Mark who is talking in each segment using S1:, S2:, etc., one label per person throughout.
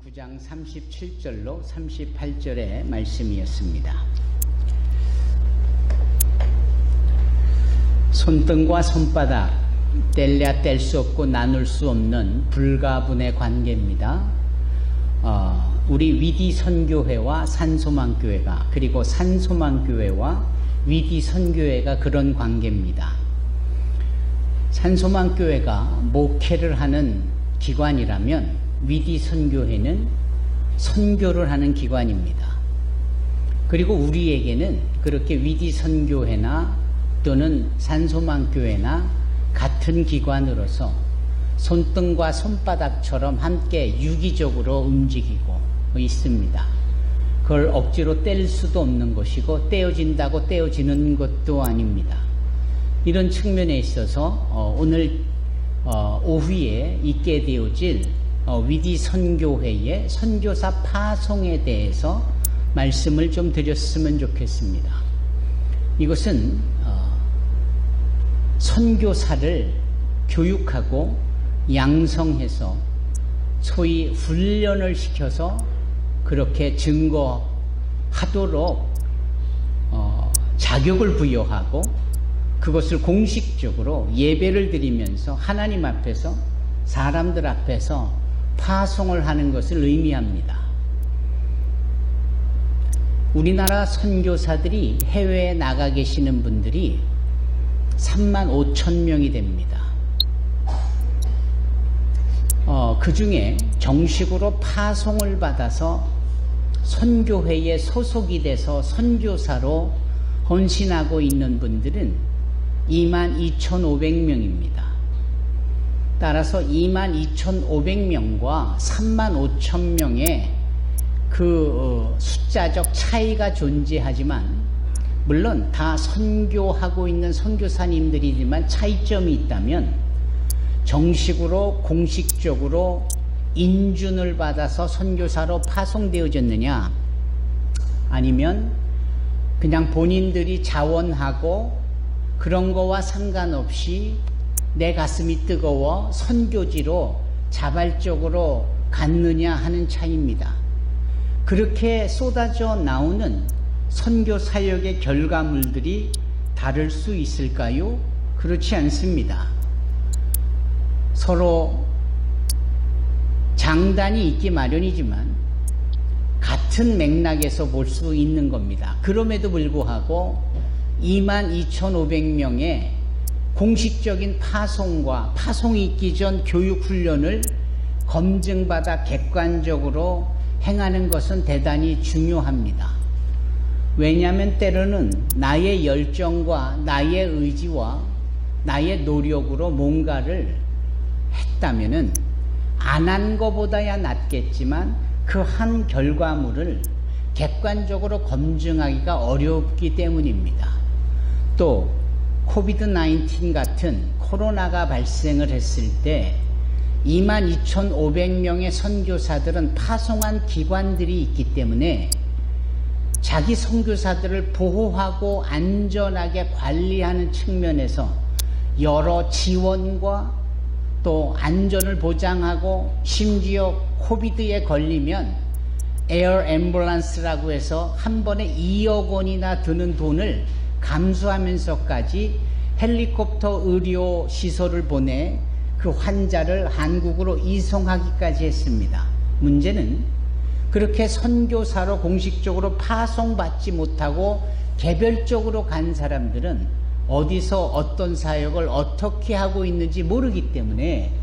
S1: 9장 37절로 38절의 말씀이었습니다. 손등과 손바닥, 뗄래야 뗄 수 없고 나눌 수 없는 불가분의 관계입니다. 우리 위디선교회와 산소망교회가, 그리고 산소망교회와 위디선교회가 그런 관계입니다. 산소망교회가 목회를 하는 기관이라면 위디선교회는 선교를 하는 기관입니다. 그리고 우리에게는 그렇게 위디선교회나 또는 산소망교회나 같은 기관으로서 손등과 손바닥처럼 함께 유기적으로 움직이고 있습니다. 그걸 억지로 뗄 수도 없는 것이고 떼어진다고 떼어지는 것도 아닙니다. 이런 측면에 있어서 오늘 오후에 있게 되어질 위디선교회의 선교사 파송에 대해서 말씀을 좀 드렸으면 좋겠습니다. 이것은 선교사를 교육하고 양성해서 소위 훈련을 시켜서 그렇게 증거하도록 자격을 부여하고 그것을 공식적으로 예배를 드리면서 하나님 앞에서 사람들 앞에서 파송을 하는 것을 의미합니다. 우리나라 선교사들이 해외에 나가 계시는 분들이 35,000명이 됩니다. 그 중에 정식으로 파송을 받아서 선교회에 소속이 돼서 선교사로 헌신하고 있는 분들은 22,500명입니다. 따라서 22,500명과 35,000명의 그 숫자적 차이가 존재하지만, 물론 다 선교하고 있는 선교사님들이지만 차이점이 있다면, 정식으로 공식적으로 인준을 받아서 선교사로 파송되어졌느냐, 아니면 그냥 본인들이 자원하고 그런 거와 상관없이 내 가슴이 뜨거워 선교지로 자발적으로 갔느냐 하는 차이입니다. 그렇게 쏟아져 나오는 선교 사역의 결과물들이 다를 수 있을까요? 그렇지 않습니다. 서로 장단이 있기 마련이지만 같은 맥락에서 볼 수 있는 겁니다. 그럼에도 불구하고 22,500명의 공식적인 파송과 파송이 있기 전 교육훈련을 검증받아 객관적으로 행하는 것은 대단히 중요합니다. 왜냐하면 때로는 나의 열정과 나의 의지와 나의 노력으로 뭔가를 했다면은 안 한 것보다야 낫겠지만 그 한 결과물을 객관적으로 검증하기가 어렵기 때문입니다. 또 코비드-19 같은 코로나가 발생을 했을 때 22,500명의 선교사들은 파송한 기관들이 있기 때문에 자기 선교사들을 보호하고 안전하게 관리하는 측면에서 여러 지원과 또 안전을 보장하고, 심지어 코비드에 걸리면 에어 앰뷸런스라고 해서 한 번에 2억 원이나 드는 돈을 감수하면서까지 헬리콥터 의료 시설을 보내 그 환자를 한국으로 이송하기까지 했습니다. 문제는 그렇게 선교사로 공식적으로 파송받지 못하고 개별적으로 간 사람들은 어디서 어떤 사역을 어떻게 하고 있는지 모르기 때문에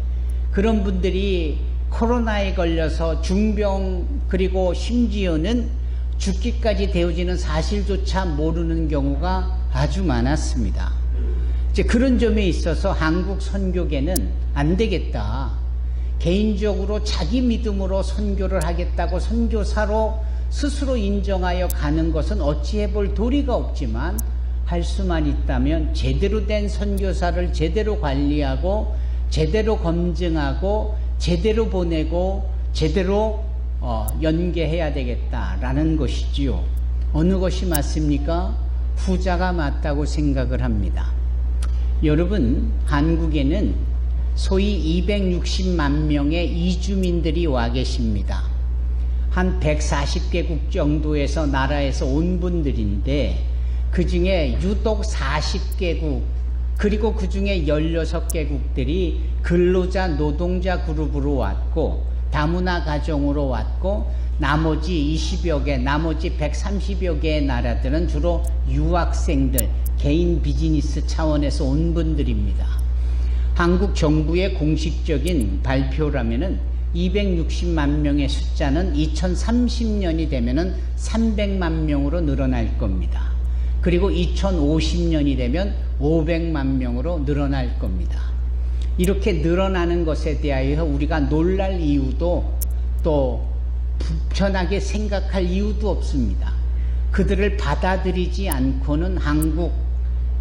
S1: 그런 분들이 코로나에 걸려서 중병, 그리고 심지어는 죽기까지 되어지는 사실조차 모르는 경우가 아주 많았습니다. 이제 그런 점에 있어서 한국 선교계는 안 되겠다, 개인적으로 자기 믿음으로 선교를 하겠다고 선교사로 스스로 인정하여 가는 것은 어찌해 볼 도리가 없지만, 할 수만 있다면 제대로 된 선교사를 제대로 관리하고 제대로 검증하고 제대로 보내고 제대로 연계해야 되겠다라는 것이지요. 어느 것이 맞습니까? 후자가 맞다고 생각을 합니다. 여러분, 한국에는 소위 260만 명의 이주민들이 와 계십니다. 한 140개국 정도에서 나라에서 온 분들인데 그 중에 유독 40개국 그리고 그 중에 16개국들이 근로자 노동자 그룹으로 왔고 다문화 가정으로 왔고 나머지 20여 개, 나머지 130여 개의 나라들은 주로 유학생들, 개인 비즈니스 차원에서 온 분들입니다. 한국 정부의 공식적인 발표라면은 260만 명의 숫자는 2030년이 되면은 300만 명으로 늘어날 겁니다. 그리고 2050년이 되면 500만 명으로 늘어날 겁니다. 이렇게 늘어나는 것에 대하여 우리가 놀랄 이유도 또 불편하게 생각할 이유도 없습니다. 그들을 받아들이지 않고는 한국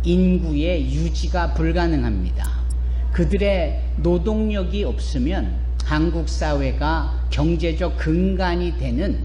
S1: 인구의 유지가 불가능합니다. 그들의 노동력이 없으면 한국 사회가 경제적 근간이 되는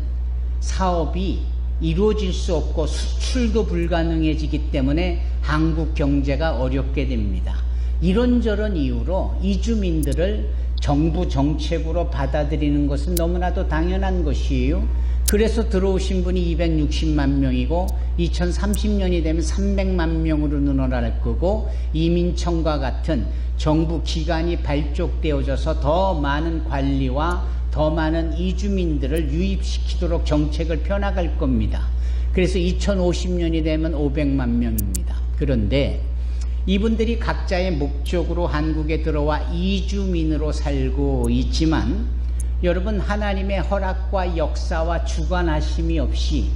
S1: 사업이 이루어질 수 없고 수출도 불가능해지기 때문에 한국 경제가 어렵게 됩니다. 이런저런 이유로 이주민들을 정부 정책으로 받아들이는 것은 너무나도 당연한 것이에요. 그래서 들어오신 분이 260만 명이고 2030년이 되면 300만 명으로 늘어날 거고 이민청과 같은 정부 기관이 발족되어져서 더 많은 관리와 더 많은 이주민들을 유입시키도록 정책을 펴나갈 겁니다. 그래서 2050년이 되면 500만 명입니다. 그런데 이분들이 각자의 목적으로 한국에 들어와 이주민으로 살고 있지만 여러분 하나님의 허락과 역사와 주관하심이 없이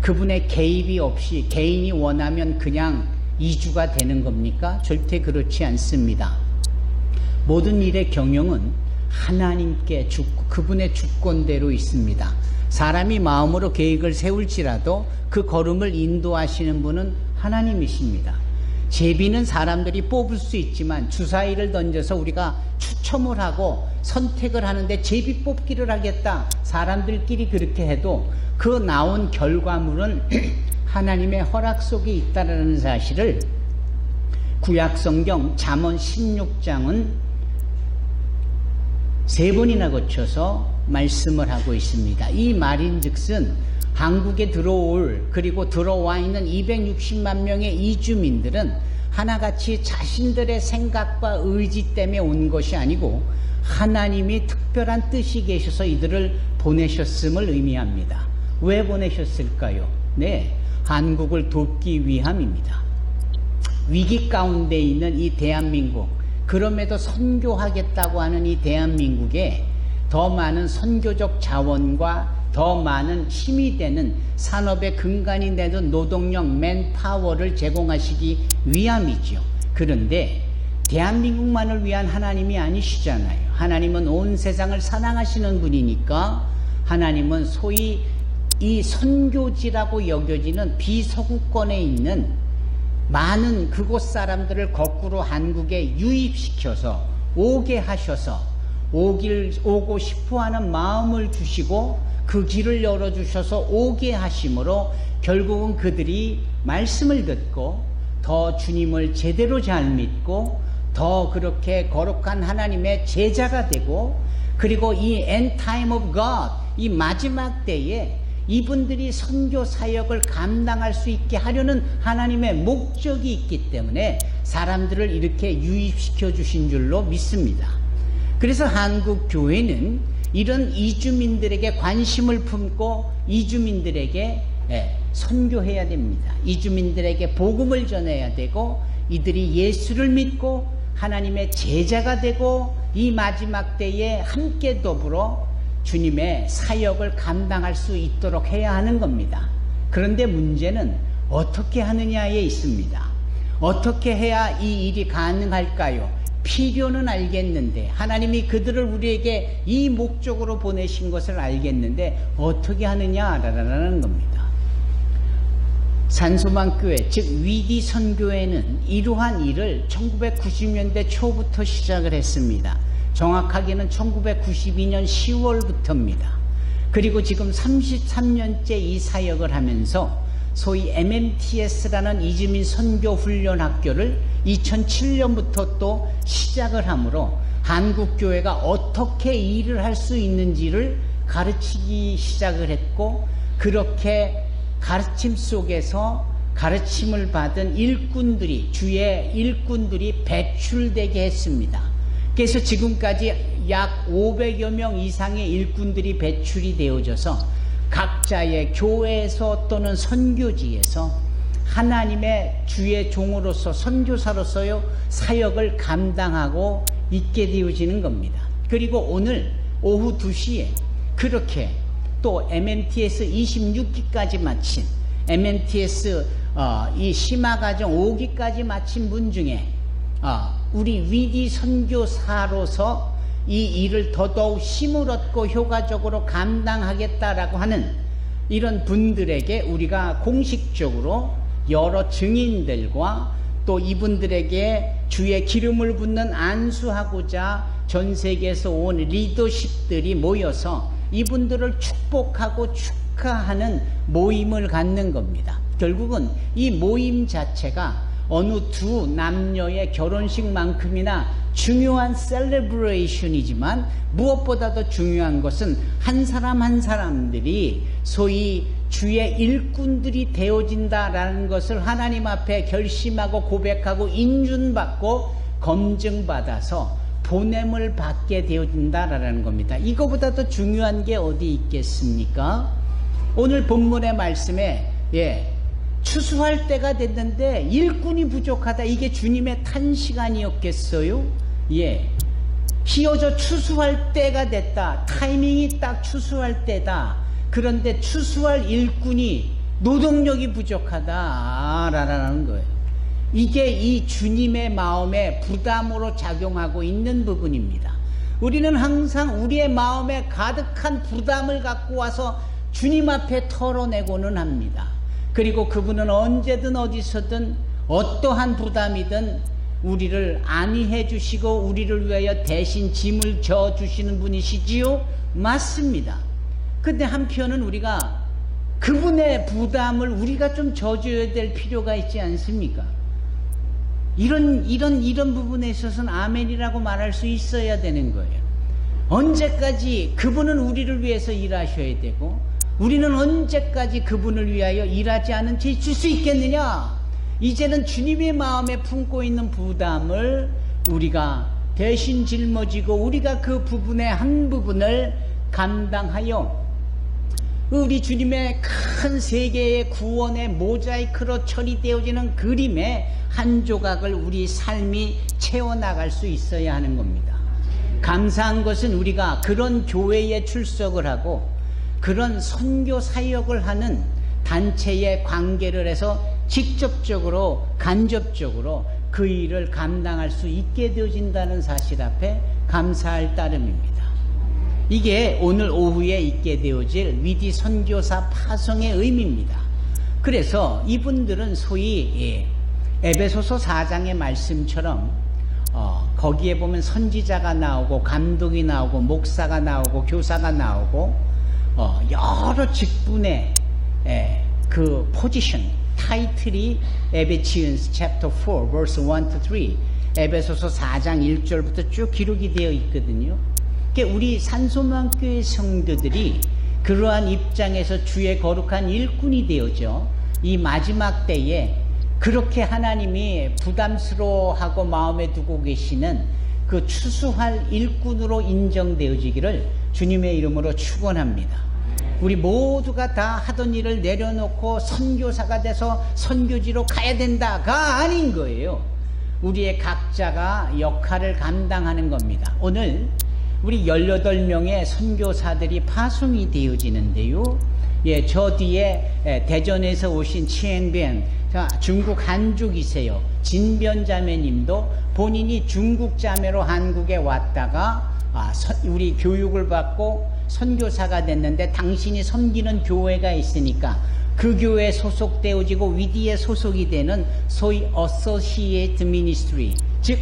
S1: 그분의 개입이 없이 개인이 원하면 그냥 이주가 되는 겁니까? 절대 그렇지 않습니다. 모든 일의 경영은 하나님께 그분의 주권대로 있습니다. 사람이 마음으로 계획을 세울지라도 그 걸음을 인도하시는 분은 하나님이십니다. 제비는 사람들이 뽑을 수 있지만 주사위를 던져서 우리가 추첨을 하고 선택을 하는데 제비 뽑기를 하겠다. 사람들끼리 그렇게 해도 그 나온 결과물은 하나님의 허락 속에 있다는 사실을 구약성경 잠언 16장은 3번이나 거쳐서 말씀을 하고 있습니다. 이 말인즉슨 한국에 들어올 그리고 들어와 있는 260만 명의 이주민들은 하나같이 자신들의 생각과 의지 때문에 온 것이 아니고 하나님이 특별한 뜻이 계셔서 이들을 보내셨음을 의미합니다. 왜 보내셨을까요? 네, 한국을 돕기 위함입니다. 위기 가운데 있는 이 대한민국, 그럼에도 선교하겠다고 하는 이 대한민국에 더 많은 선교적 자원과 더 많은 힘이 되는 산업의 근간이 되는 노동력 맨파워를 제공하시기 위함이죠. 그런데 대한민국만을 위한 하나님이 아니시잖아요. 하나님은 온 세상을 사랑하시는 분이니까 하나님은 소위 이 선교지라고 여겨지는 비서구권에 있는 많은 그곳 사람들을 거꾸로 한국에 유입시켜서 오게 하셔서 오고 싶어하는 마음을 주시고 그 길을 열어주셔서 오게 하심으로 결국은 그들이 말씀을 듣고 더 주님을 제대로 잘 믿고 더 그렇게 거룩한 하나님의 제자가 되고 그리고 이 end time of God, 이 마지막 때에 이분들이 선교 사역을 감당할 수 있게 하려는 하나님의 목적이 있기 때문에 사람들을 이렇게 유입시켜 주신 줄로 믿습니다. 그래서 한국 교회는 이런 이주민들에게 관심을 품고 이주민들에게 선교해야 됩니다. 이주민들에게 복음을 전해야 되고 이들이 예수를 믿고 하나님의 제자가 되고 이 마지막 때에 함께 더불어 주님의 사역을 감당할 수 있도록 해야 하는 겁니다. 그런데 문제는 어떻게 하느냐에 있습니다. 어떻게 해야 이 일이 가능할까요? 필요는 알겠는데 하나님이 그들을 우리에게 이 목적으로 보내신 것을 알겠는데 어떻게 하느냐라는 겁니다. 산소망교회 즉 위기선교회는 이러한 일을 1990년대 초부터 시작을 했습니다. 정확하게는 1992년 10월부터입니다. 그리고 지금 33년째 이 사역을 하면서 소위 MMTS라는 이주민 선교훈련학교를 2007년부터 또 시작을 하므로 한국교회가 어떻게 일을 할 수 있는지를 가르치기 시작을 했고, 그렇게 가르침 속에서 가르침을 받은 일꾼들이, 주의 일꾼들이 배출되게 했습니다. 그래서 지금까지 약 500여 명 이상의 일꾼들이 배출이 되어져서 각자의 교회에서 또는 선교지에서 하나님의 주의 종으로서, 선교사로서의 사역을 감당하고 있게 되어지는 겁니다. 그리고 오늘 오후 2시에 그렇게 또 MNTS 26기까지 마친, MNTS 이 심화과정 5기까지 마친 분 중에 우리 위디 선교사로서 이 일을 더더욱 힘을 얻고 효과적으로 감당하겠다라고 하는 이런 분들에게 우리가 공식적으로 여러 증인들과 또 이분들에게 주의 기름을 붓는 안수하고자 전 세계에서 온 리더십들이 모여서 이분들을 축복하고 축하하는 모임을 갖는 겁니다. 결국은 이 모임 자체가 어느 두 남녀의 결혼식만큼이나 중요한 셀레브레이션이지만, 무엇보다도 중요한 것은 한 사람 한 사람들이 소위 주의 일꾼들이 되어진다라는 것을 하나님 앞에 결심하고 고백하고 인준받고 검증받아서 보냄을 받게 되어진다라는 겁니다. 이거보다 더 중요한 게 어디 있겠습니까? 오늘 본문의 말씀에 추수할 때가 됐는데 일꾼이 부족하다. 이게 주님의 탄시간이었겠어요? 기어져 추수할 때가 됐다. 타이밍이 딱 추수할 때다. 그런데 추수할 일꾼이, 노동력이 부족하다라는 거예요. 이게 이 주님의 마음에 부담으로 작용하고 있는 부분입니다. 우리는 항상 우리의 마음에 가득한 부담을 갖고 와서 주님 앞에 털어내고는 합니다. 그리고 그분은 언제든 어디서든 어떠한 부담이든 우리를 안위해 주시고 우리를 위하여 대신 짐을 져 주시는 분이시지요? 맞습니다. 근데 한편은 우리가 그분의 부담을 우리가 좀 져줘야 될 필요가 있지 않습니까? 이런 부분에 있어서는 아멘이라고 말할 수 있어야 되는 거예요. 언제까지 그분은 우리를 위해서 일하셔야 되고, 우리는 언제까지 그분을 위하여 일하지 않은 채 있을 수 있겠느냐? 이제는 주님의 마음에 품고 있는 부담을 우리가 대신 짊어지고, 우리가 그 부분의 한 부분을 감당하여 우리 주님의 큰 세계의 구원의 모자이크로 처리되어지는 그림의 한 조각을 우리 삶이 채워나갈 수 있어야 하는 겁니다. 감사한 것은 우리가 그런 교회에 출석을 하고 그런 선교 사역을 하는 단체에 관계를 해서 직접적으로 간접적으로 그 일을 감당할 수 있게 되어진다는 사실 앞에 감사할 따름입니다. 이게 오늘 오후에 있게 되어질 위디 선교사 파송의 의미입니다. 그래서 이분들은 소위 에베소서 4장의 말씀처럼 거기에 보면 선지자가 나오고 감독이 나오고 목사가 나오고 교사가 나오고 여러 직분의 그 포지션, 타이틀이 에베치언스 챕터 4 verse 1 to 3 에베소서 4장 1절부터 쭉 기록이 되어 있거든요. 우리 산소망교회 성도들이 그러한 입장에서 주의 거룩한 일꾼이 되어져 이 마지막 때에 그렇게 하나님이 부담스러워하고 마음에 두고 계시는 그 추수할 일꾼으로 인정되어지기를 주님의 이름으로 축원합니다. 우리 모두가 다 하던 일을 내려놓고 선교사가 돼서 선교지로 가야 된다가 아닌 거예요. 우리의 각자가 역할을 감당하는 겁니다. 오늘 우리 18명의 선교사들이 파송이 되어지는데요. 저 뒤에 대전에서 오신 치엔변, 중국 한족이세요. 진변 자매님도 본인이 중국 자매로 한국에 왔다가 우리 교육을 받고 선교사가 됐는데, 당신이 섬기는 교회가 있으니까 그 교회에 소속되어지고 위디에 소속이 되는 소위 Associate Ministry, 즉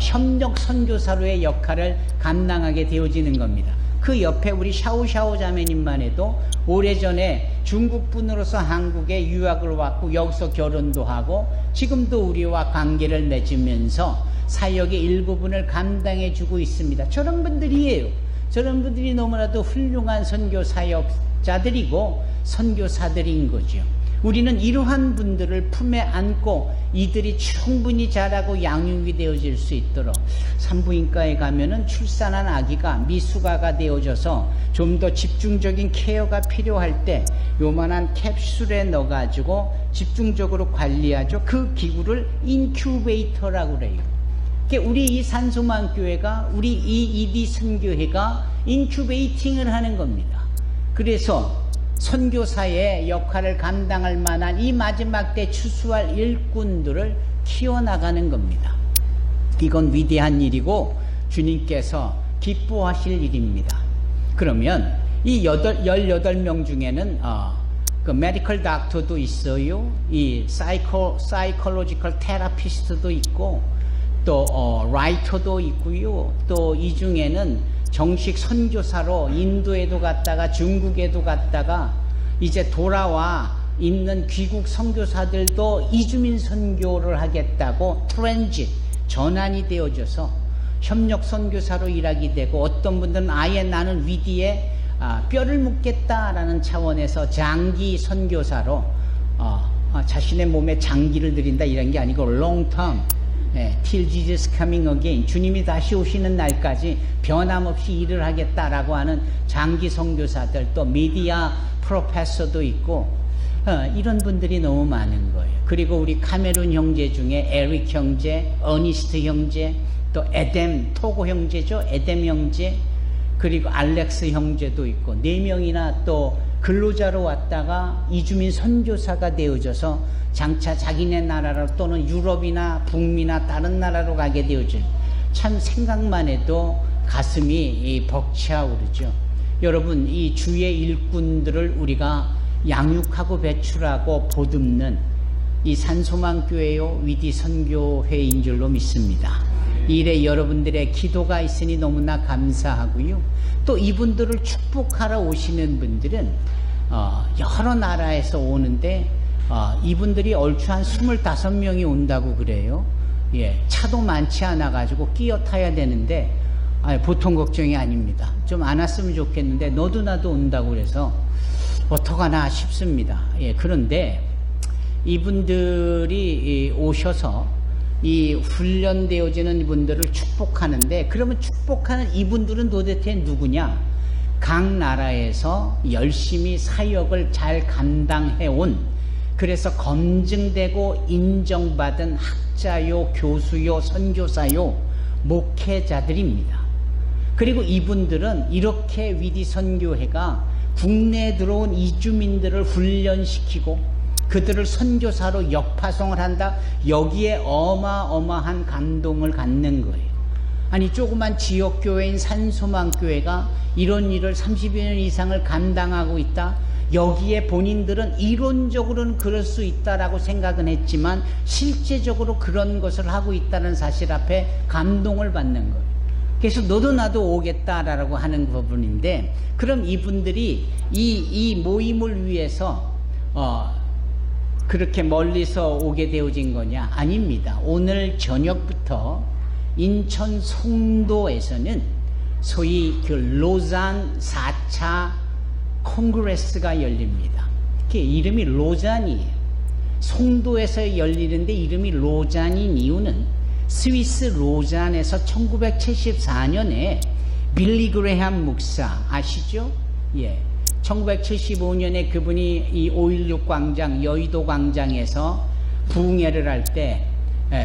S1: 협력 선교사로의 역할을 감당하게 되어지는 겁니다. 그 옆에 우리 샤오샤오 자매님만 해도 오래전에 중국분으로서 한국에 유학을 왔고 여기서 결혼도 하고 지금도 우리와 관계를 맺으면서 사역의 일부분을 감당해 주고 있습니다. 저런 분들이에요. 저런 분들이 너무나도 훌륭한 선교 사역자들이고 선교사들인 거죠. 우리는 이러한 분들을 품에 안고 이들이 충분히 자라고 양육이 되어질 수 있도록 산부인과에 가면은 출산한 아기가 미숙아가 되어져서 좀 더 집중적인 케어가 필요할 때 요만한 캡슐에 넣어가지고 집중적으로 관리하죠. 그 기구를 인큐베이터라고 그래요. 우리 이 산소망교회가, 우리 이 이디 선교회가 인큐베이팅을 하는 겁니다. 그래서 선교사의 역할을 감당할 만한 이 마지막 때 추수할 일꾼들을 키워나가는 겁니다. 이건 위대한 일이고 주님께서 기뻐하실 일입니다. 그러면 이 18명 중에는 그 메디컬 닥터도 있어요. 이 사이콜로지컬 테라피스트도 있고 또 라이터도 있고요. 또 이 중에는 정식 선교사로 인도에도 갔다가 중국에도 갔다가 이제 돌아와 있는 귀국 선교사들도 이주민 선교를 하겠다고 트랜짓 전환이 되어져서 협력 선교사로 일하게 되고, 어떤 분들은 아예 나는 위디에 뼈를 묻겠다라는 차원에서 장기 선교사로 자신의 몸에 장기를 들인다 이런 게 아니고 long term, till Jesus coming again, 주님이 다시 오시는 날까지 변함없이 일을 하겠다라고 하는 장기 선교사들, 또 미디어 프로페서도 있고 이런 분들이 너무 많은 거예요. 그리고 우리 카메룬 형제 중에 에릭 형제, 어니스트 형제, 또 에뎀, 토고 형제죠, 에뎀 형제, 그리고 알렉스 형제도 있고 4명이나 또 근로자로 왔다가 이주민 선교사가 되어져서 장차 자기네 나라로 또는 유럽이나 북미나 다른 나라로 가게 되어질, 참 생각만 해도 가슴이 벅차오르죠. 여러분, 이 주의 일꾼들을 우리가 양육하고 배출하고 보듬는 이 산소망교회요 위디 선교회인 줄로 믿습니다. 이 일에 여러분들의 기도가 있으니 너무나 감사하고요. 또 이분들을 축복하러 오시는 분들은 여러 나라에서 오는데 이분들이 얼추 한 25명이 온다고 그래요. 차도 많지 않아 가지고 끼어 타야 되는데 보통 걱정이 아닙니다. 좀 안 왔으면 좋겠는데 너도 나도 온다고 그래서 어떡하나 싶습니다. 그런데 이분들이 오셔서 이 훈련되어지는 분들을 축복하는데, 그러면 축복하는 이분들은 도대체 누구냐? 각 나라에서 열심히 사역을 잘 감당해온, 그래서 검증되고 인정받은 학자요, 교수요, 선교사요, 목회자들입니다. 그리고 이분들은 이렇게 위디 선교회가 국내에 들어온 이주민들을 훈련시키고 그들을 선교사로 역파송을 한다, 여기에 어마어마한 감동을 갖는 거예요. 아니, 조그만 지역교회인 산소망교회가 이런 일을 30여 년 이상을 감당하고 있다, 여기에 본인들은 이론적으로는 그럴 수 있다라고 생각은 했지만 실제적으로 그런 것을 하고 있다는 사실 앞에 감동을 받는 거예요. 그래서 너도 나도 오겠다라고 하는 부분인데, 그럼 이분들이 이 모임을 위해서 그렇게 멀리서 오게 되어진 거냐? 아닙니다. 오늘 저녁부터 인천 송도에서는 소위 그 로잔 4차 콩그레스가 열립니다. 그게 이름이 로잔이에요. 송도에서 열리는데 이름이 로잔인 이유는 스위스 로잔에서 1974년에 빌리 그레함 목사 아시죠? 1975년에 그분이 이 5.16 광장, 여의도 광장에서 부흥회를 할 때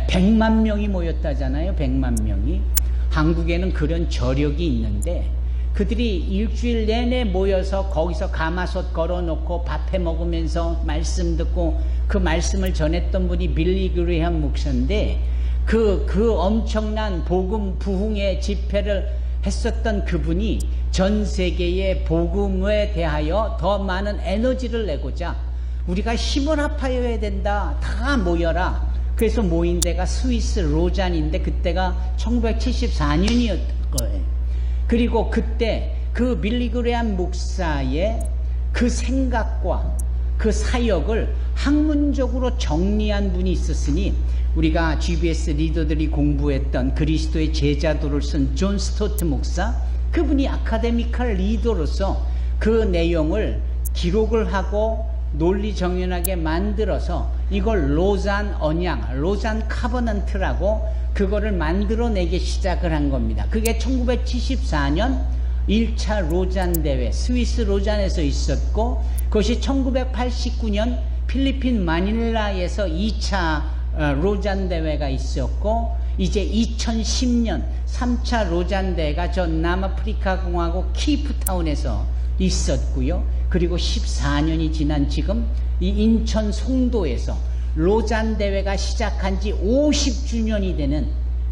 S1: 100만 명이 모였다잖아요. 100만 명이. 한국에는 그런 저력이 있는데 그들이 일주일 내내 모여서 거기서 가마솥 걸어놓고 밥해 먹으면서 말씀 듣고 그 말씀을 전했던 분이 빌리 그레함 목사인데, 그 엄청난 복음 부흥회 집회를 했었던 그분이 전 세계의 복음에 대하여 더 많은 에너지를 내고자 우리가 힘을 합하여야 된다, 다 모여라. 그래서 모인 데가 스위스 로잔인데 그때가 1974년이었던 거예요. 그리고 그때 그 빌리 그레함 목사의 그 생각과 그 사역을 학문적으로 정리한 분이 있었으니, 우리가 GBS 리더들이 공부했던 그리스도의 제자도를 쓴 존 스토트 목사, 그분이 아카데미컬 리더로서 그 내용을 기록을 하고 논리 정연하게 만들어서 이걸 로잔 언약, 로잔 카버넌트라고 그거를 만들어내기 시작을 한 겁니다. 그게 1974년 1차 로잔 대회, 스위스 로잔에서 있었고, 그것이 1989년 필리핀 마닐라에서 2차 로잔 대회가 있었고, 이제 2010년 3차 로잔 대회가 전 남아프리카 공화국 키프타운에서 있었고요. 그리고 14년이 지난 지금 이 인천 송도에서 로잔 대회가 시작한 지 50주년이 되는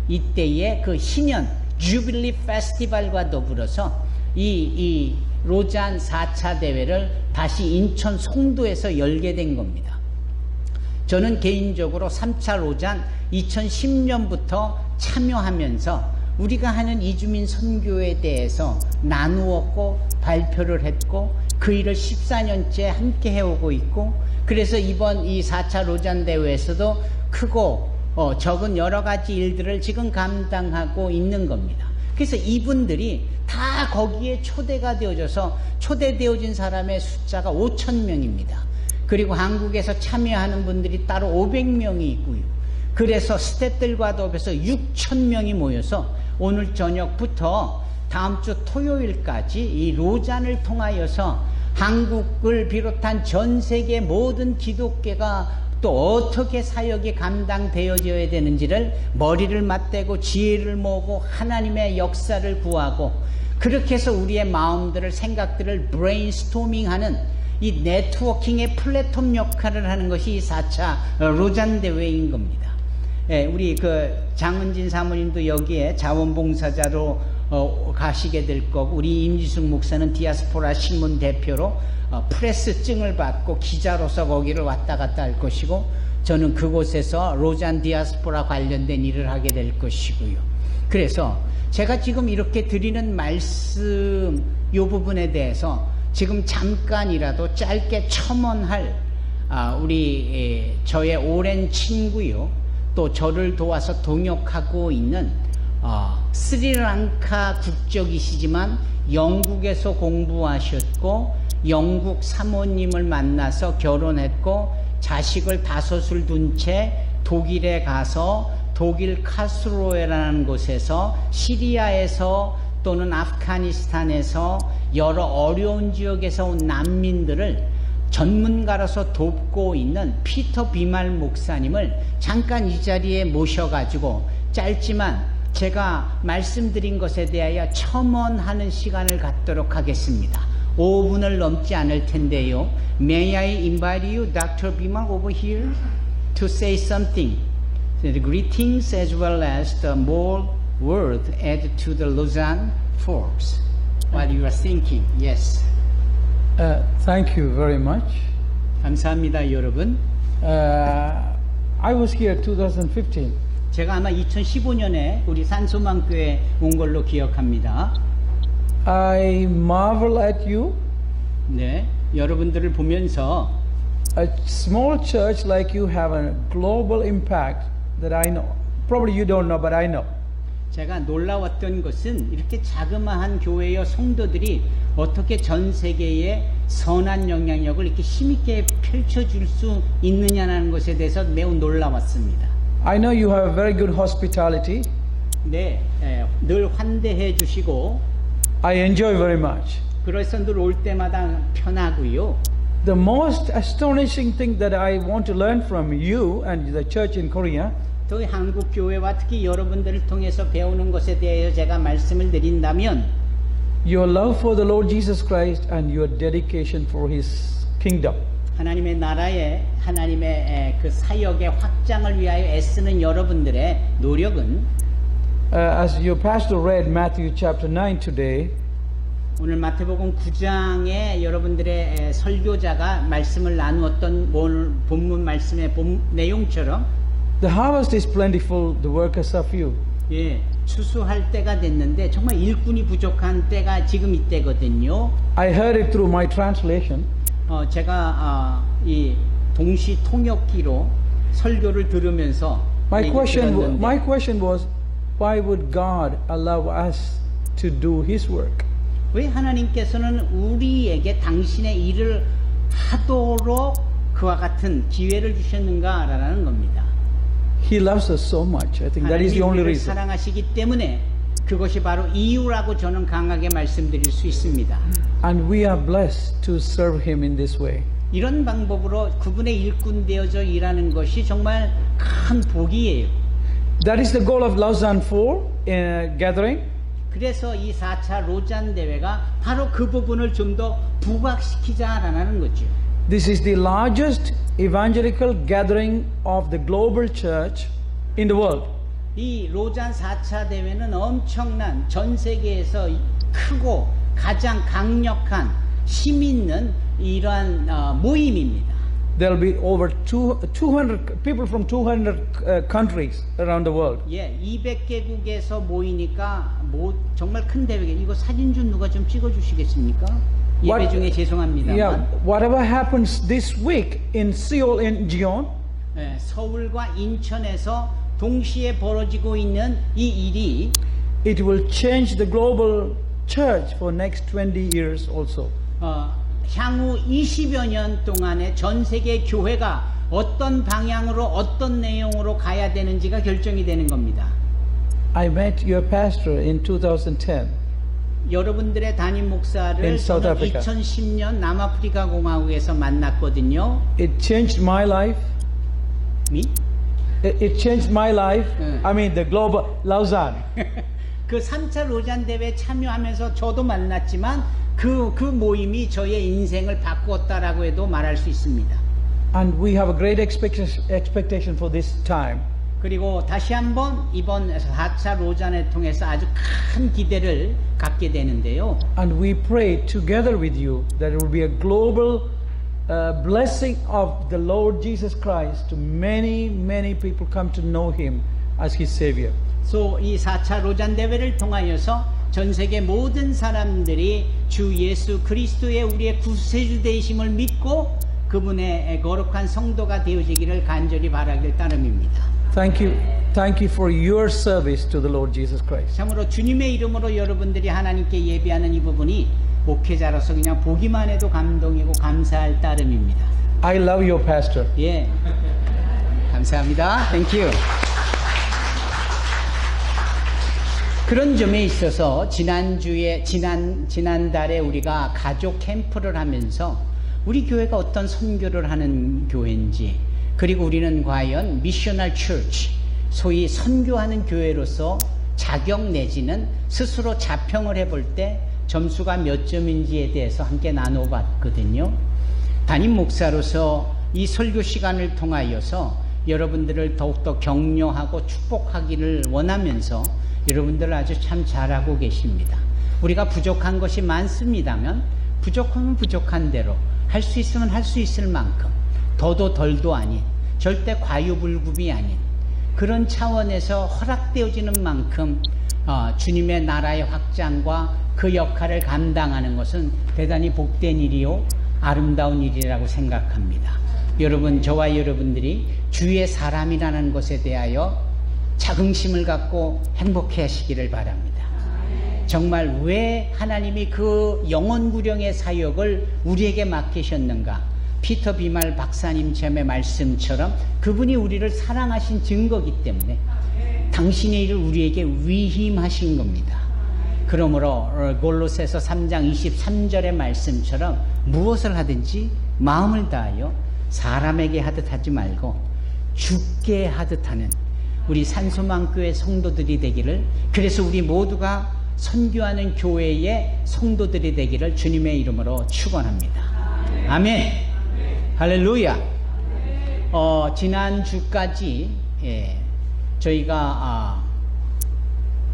S1: 이때의 그 희년 주빌리 페스티벌과 더불어서 이 로잔 4차 대회를 다시 인천 송도에서 열게 된 겁니다. 저는 개인적으로 3차 로잔 2010년부터 참여하면서 우리가 하는 이주민 선교에 대해서 나누었고 발표를 했고 그 일을 14년째 함께 해오고 있고, 그래서 이번 이 4차 로잔 대회에서도 크고 적은 여러 가지 일들을 지금 감당하고 있는 겁니다. 그래서 이분들이 다 거기에 초대가 되어져서 초대되어진 사람의 숫자가 5,000명입니다. 그리고 한국에서 참여하는 분들이 따로 500명이 있고요. 그래서 스태프들과 더불어서 6,000명이 모여서 오늘 저녁부터 다음 주 토요일까지 이 로잔을 통하여서 한국을 비롯한 전 세계 모든 기독교가 또 어떻게 사역이 감당되어져야 되는지를 머리를 맞대고 지혜를 모으고 하나님의 역사를 구하고, 그렇게 해서 우리의 마음들을, 생각들을 브레인스토밍하는 이 네트워킹의 플랫폼 역할을 하는 것이 이 4차 로잔 대회인 겁니다. 예, 우리 그 장은진 사모님도 여기에 자원봉사자로 가시게 될 거고, 우리 임지숙 목사는 디아스포라 신문 대표로 프레스증을 받고 기자로서 거기를 왔다 갔다 할 것이고, 저는 그곳에서 로잔 디아스포라 관련된 일을 하게 될 것이고요. 그래서 제가 지금 이렇게 드리는 말씀 이 부분에 대해서 지금 잠깐이라도 짧게 첨언할 우리 저의 오랜 친구요, 또 저를 도와서 동역하고 있는 스리랑카 국적이시지만 영국에서 공부하셨고 영국 사모님을 만나서 결혼했고 자식을 5을 둔 채 독일에 가서 독일 카스로에라는 곳에서 시리아에서 또는 아프가니스탄에서 여러 어려운 지역에서 온 난민들을 전문가로서 돕고 있는 피터 비말 목사님을 잠깐 이 자리에 모셔가지고 짧지만 제가 말씀드린 것에 대하여 첨언하는 시간을 갖도록 하겠습니다. 5분을 넘지 않을 텐데요. May I invite you, Dr. Bimal, over here to say something. The greetings as well as the more word added to the Lausanne Forbes. While you are thinking, yes.
S2: Thank you very much.
S1: 감사합니다, 여러분.
S2: I was here 2015.
S1: 제가 아마 2015년에 우리 산소망교회 온 걸로 기억합니다.
S2: I marvel at you.
S1: 네, 여러분들을 보면서
S2: A small church like you have a global impact that I know. Probably you don't know, but I know.
S1: 제가 놀라웠던 것은 이렇게 자그마한 교회의 성도들이 어떻게 전 세계에 선한 영향력을 이렇게 힘있게 펼쳐줄 수 있느냐는 것에 대해서 매우 놀라웠습니다.
S2: I know you have very good hospitality.
S1: 네, 늘 환대해 주시고
S2: I enjoy very much.
S1: 그래서 늘 올 때마다 편하고요.
S2: The most astonishing thing that I want to learn from you and the church in Korea,
S1: 또 한국 교회와 특히 여러분들을 통해서 배우는 것에 대해 제가 말씀을 드린다면
S2: your love for the Lord Jesus Christ and your dedication for His kingdom.
S1: 하나님의 나라에 하나님의 그 사역의 확장을 위하여 애쓰는 여러분들의 노력은
S2: As your pastor read Matthew chapter 9 today,
S1: 오늘 마태복음 9장에 여러분들의 설교자가 말씀을 나누었던 오늘 본문 말씀의 내용처럼
S2: the harvest is plentiful, the workers are few.
S1: 예, 추수할 때가 됐는데 정말 일꾼이 부족한 때가 지금 이때거든요.
S2: I heard it through my translation.
S1: 제가 이 동시 통역기로 설교를 들으면서
S2: My question was, why would God allow us to do His work.
S1: 왜 하나님께서는 우리에게 당신의 일을 하도록 그와 같은 기회를 주셨는가라는 겁니다.
S2: He loves us so much. I think that is
S1: 하나님이
S2: the only
S1: 우리를
S2: reason.
S1: 사랑하시기 때문에 그것이 바로 이유라고 저는 강하게 말씀드릴 수 있습니다.
S2: And we are blessed to serve Him in this way.
S1: 이런 방법으로 그분의 일꾼 되어져 일하는 것이 정말 큰 복이에요.
S2: That is the goal of Lausanne 4 gathering.
S1: 그래서 이 4차 로잔 대회가 바로 그 부분을 좀 더 부각시키자라는 거죠.
S2: This is the largest evangelical gathering of the global church in the world.
S1: 이 로잔 4차 대회는 엄청난 전 세계에서 크고 가장 강력한 힘 있는 이러한 모임입니다.
S2: There will be over 200 people from 200 countries around the world.
S1: 예, 200개국에서 모이니까 정말 큰 대회게. 이거 사진 좀 누가 좀 찍어 주시겠습니까? 예배 중에 죄송합니다만.
S2: Yeah, whatever happens this week in Seoul and Jeon,
S1: 예, 서울과 인천에서 동시에 벌어지고 있는 이 일이
S2: it will change the global church for next 20 years also.
S1: 향후 20여 년 동안에 전 세계 교회가 어떤 방향으로 어떤 내용으로 가야 되는지가 결정이 되는 겁니다.
S2: I met your pastor in 2010.
S1: 여러분들의 담임 목사를
S2: In South
S1: 저는
S2: Africa.
S1: 2010년 남아프리카 공화국에서 만났거든요.
S2: It changed my life.
S1: 미?
S2: It changed my life.
S1: Yeah.
S2: I mean the global Lausanne.
S1: 그 3차 로잔 대회 참여하면서 저도 만났지만 그 모임이 저의 인생을 바꾸었다라고 해도 말할 수 있습니다.
S2: And we have a great expectation for this time.
S1: 그리고 다시 한번 이번 4차 로잔을 통해서 아주 큰 기대를 갖게 되는데요.
S2: And we pray together with you that it will be a global blessing of the Lord Jesus Christ to many, many people come to know Him as His Savior.
S1: 그래서 이 4차 로잔 대회를 통하여서 전 세계 모든 사람들이 주 예수 그리스도의 우리의 구세주 되심을 믿고 그분의 거룩한 성도가 되어지기를 간절히 바라길 따름입니다.
S2: Thank you for your service to the Lord Jesus Christ.
S1: 참으로 주님의 이름으로 여러분들이 하나님께 예배하는 이 부분이 목회자로서 그냥 보기만 해도 감동이고 감사할 따름입니다.
S2: I love your pastor.
S1: 예, 감사합니다. Thank you. 그런 점에 있어서 지난달에 우리가 가족 캠프를 하면서 우리 교회가 어떤 선교를 하는 교회인지, 그리고 우리는 과연 미셔널 처치, 소위 선교하는 교회로서 자격 내지는 스스로 자평을 해볼 때 점수가 몇 점인지에 대해서 함께 나눠봤거든요. 담임 목사로서 이 설교 시간을 통하여서 여러분들을 더욱더 격려하고 축복하기를 원하면서 여러분들 아주 참 잘하고 계십니다. 우리가 부족한 것이 많습니다면 부족하면 부족한 대로 할 수 있으면 할 수 있을 만큼 더도 덜도 아닌 절대 과유불급이 아닌 그런 차원에서 허락되어지는 만큼 주님의 나라의 확장과 그 역할을 감당하는 것은 대단히 복된 일이요 아름다운 일이라고 생각합니다. 여러분, 저와 여러분들이 주의 사람이라는 것에 대하여 자긍심을 갖고 행복해 하시기를 바랍니다. 정말 왜 하나님이 그 영혼구령의 사역을 우리에게 맡기셨는가? 피터 비말 박사님처럼의 말씀처럼 그분이 우리를 사랑하신 증거이기 때문에 당신의 일을 우리에게 위임하신 겁니다. 그러므로 골로새서 3장 23절의 말씀처럼 무엇을 하든지 마음을 다하여 사람에게 하듯 하지 말고 주께 하듯 하는 우리 산소망교회 성도들이 되기를, 그래서 우리 모두가 선교하는 교회의 성도들이 되기를 주님의 이름으로 축원합니다. 아멘. 할렐루야. 지난주까지 저희가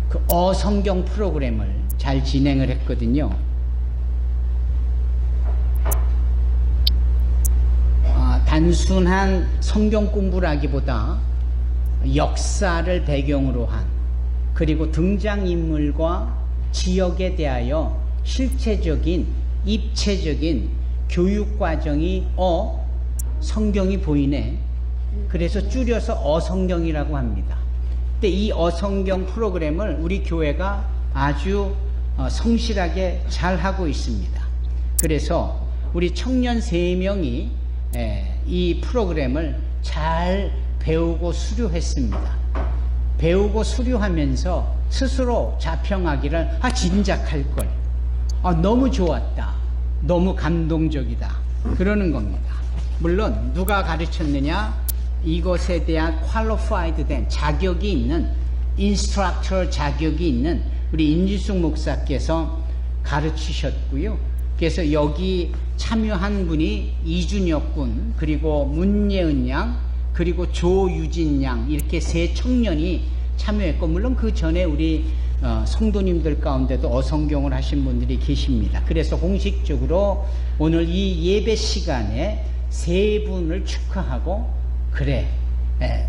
S1: 그 어성경 프로그램을 잘 진행을 했거든요. 단순한 성경 공부라기보다 역사를 배경으로 한, 그리고 등장인물과 지역에 대하여 실체적인 입체적인 교육과정이 성경이 보이네. 그래서 줄여서 어성경이라고 합니다. 근데 이 어성경 프로그램을 우리 교회가 아주 성실하게 잘 하고 있습니다. 그래서 우리 청년 3명이 이 프로그램을 잘 배우고 수료했습니다. 배우고 수료하면서 스스로 자평하기를 진작 할걸, 너무 좋았다, 너무 감동적이다, 그러는 겁니다. 물론 누가 가르쳤느냐, 이것에 대한 qualified 된 자격이 있는 인스트럭터 자격이 있는 우리 임진숙 목사께서 가르치셨고요. 그래서 여기 참여한 분이 이준혁 군, 그리고 문예은 양, 그리고 조유진 양, 이렇게 3 청년이 참여했고, 물론 그 전에 우리 성도님들 가운데도 어성경을 하신 분들이 계십니다. 그래서 공식적으로 오늘 이 예배 시간에 3분을 축하하고, 그래,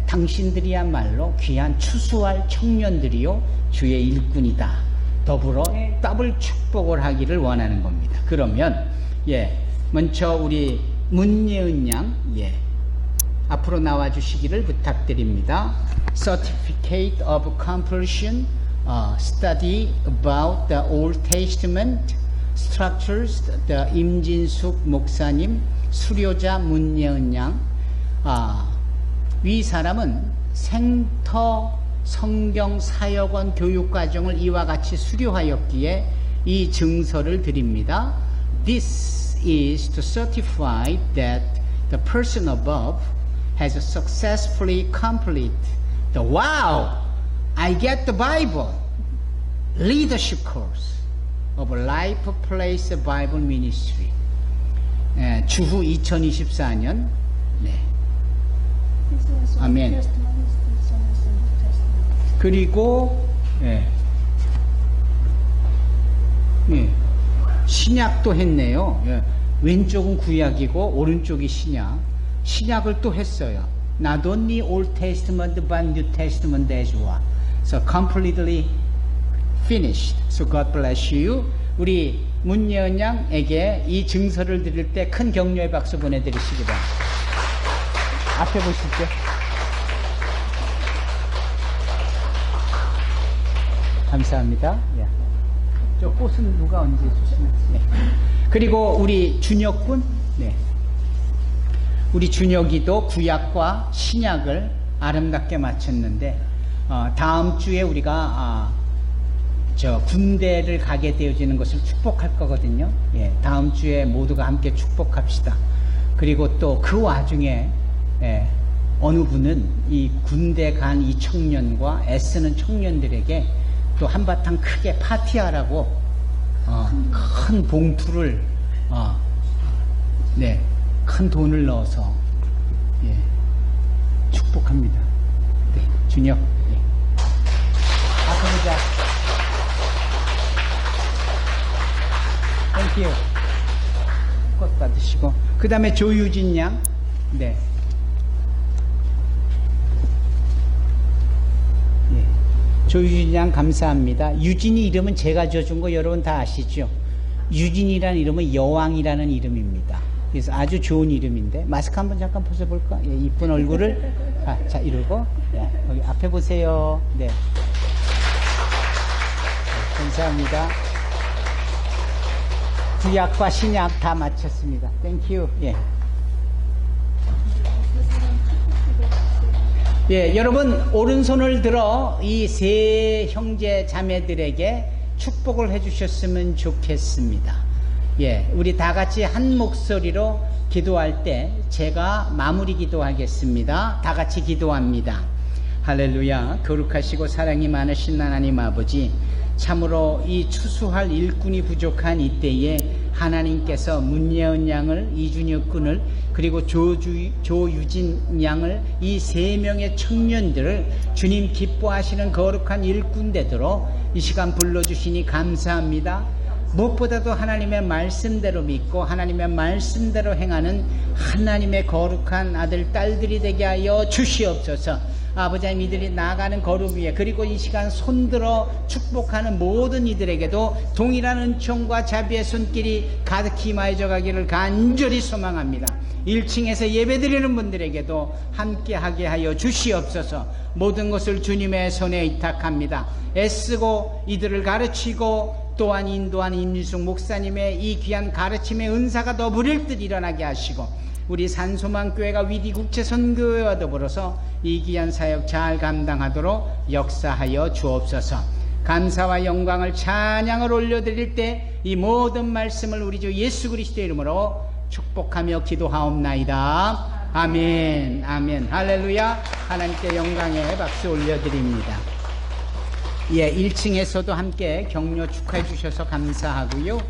S1: 당신들이야말로 귀한 추수할 청년들이요 주의 일꾼이다, 더불어 더블 축복을 하기를 원하는 겁니다. 그러면 먼저 우리 문예은 양 앞으로 나와 주시기를 부탁드립니다. Certificate of Completion Study about the Old Testament Structures, the 임진숙 목사님, 수료자 문예은 양. 위 사람은 생터 성경 사역원 교육과정을 이와 같이 수료하였기에 이 증서를 드립니다. This is to certify that the person above has successfully completed the I get the Bible leadership course of Life Place Bible Ministry. 주후 2024년. 아멘. 그리고 신약도 했네요. 왼쪽은 구약이고 오른쪽이 신약. 신약을 또 했어요. Not only Old Testament but New Testament as well. So completely finished. So God bless you. 우리 문예은 양에게 이 증서를 드릴 때 큰 격려의 박수 보내드리시기 바랍니다. 앞에 보시죠. 감사합니다. 저 꽃은 누가 언제 주시나요? 그리고 우리 준혁 군, 우리 준혁이도 구약과 신약을 아름답게 마쳤는데, 다음 주에 우리가 저 군대를 가게 되어지는 것을 축복할 거거든요. 다음 주에 모두가 함께 축복합시다. 그리고 또 그 와중에 어느 분은 이 군대 간 이 청년과 애쓰는 청년들에게 또 한바탕 크게 파티하라고 큰 봉투를 큰 돈을 넣어서 축복합니다. 준혁, 앞으로 보자. 땡큐. 꽃 받으시고, 그 다음에 조유진 양. 조유진 양 감사합니다. 유진이 이름은 제가 지어준 거 여러분 다 아시죠? 유진이라는 이름은 여왕이라는 이름입니다. 그래서 아주 좋은 이름인데, 마스크 한번 잠깐 벗어볼까? 이쁜 얼굴을. 자, 이러고, 여기 앞에 보세요. 감사합니다. 구약과 신약 다 마쳤습니다. 땡큐. 여러분 오른손을 들어 이 3 형제 자매들에게 축복을 해주셨으면 좋겠습니다. 우리 다 같이 한 목소리로 기도할 때 제가 마무리 기도하겠습니다. 다 같이 기도합니다. 할렐루야. 거룩하시고 사랑이 많으신 하나님 아버지, 참으로 이 추수할 일꾼이 부족한 이때에 하나님께서 문예은 양을, 이준혁 군을, 그리고 조유진 양을, 이 3명의 청년들을 주님 기뻐하시는 거룩한 일꾼 되도록 이 시간 불러주시니 감사합니다. 무엇보다도 하나님의 말씀대로 믿고 하나님의 말씀대로 행하는 하나님의 거룩한 아들, 딸들이 되게 하여 주시옵소서. 아버지 하나님, 이들이 나아가는 걸음 위에, 그리고 이 시간 손들어 축복하는 모든 이들에게도 동일한 은총과 자비의 손길이 가득히 임하여 가기를 간절히 소망합니다. 1층에서 예배드리는 분들에게도 함께하게 하여 주시옵소서. 모든 것을 주님의 손에 의탁합니다. 애쓰고 이들을 가르치고 또한 인도한 임일숙 목사님의 이 귀한 가르침의 은사가 더 부릴 듯 일어나게 하시고 우리 산소망교회가 위디 국제선교회와 더불어서 이 귀한 사역 잘 감당하도록 역사하여 주옵소서. 감사와 영광을 찬양을 올려드릴 때 이 모든 말씀을 우리 주 예수 그리스도의 이름으로 축복하며 기도하옵나이다. 아멘. 아멘. 할렐루야. 하나님께 영광의 박수 올려드립니다. 예, 1층에서도 함께 격려 축하해 주셔서 감사하고요.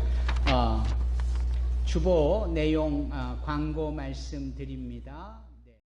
S1: 주보 내용 광고 말씀드립니다.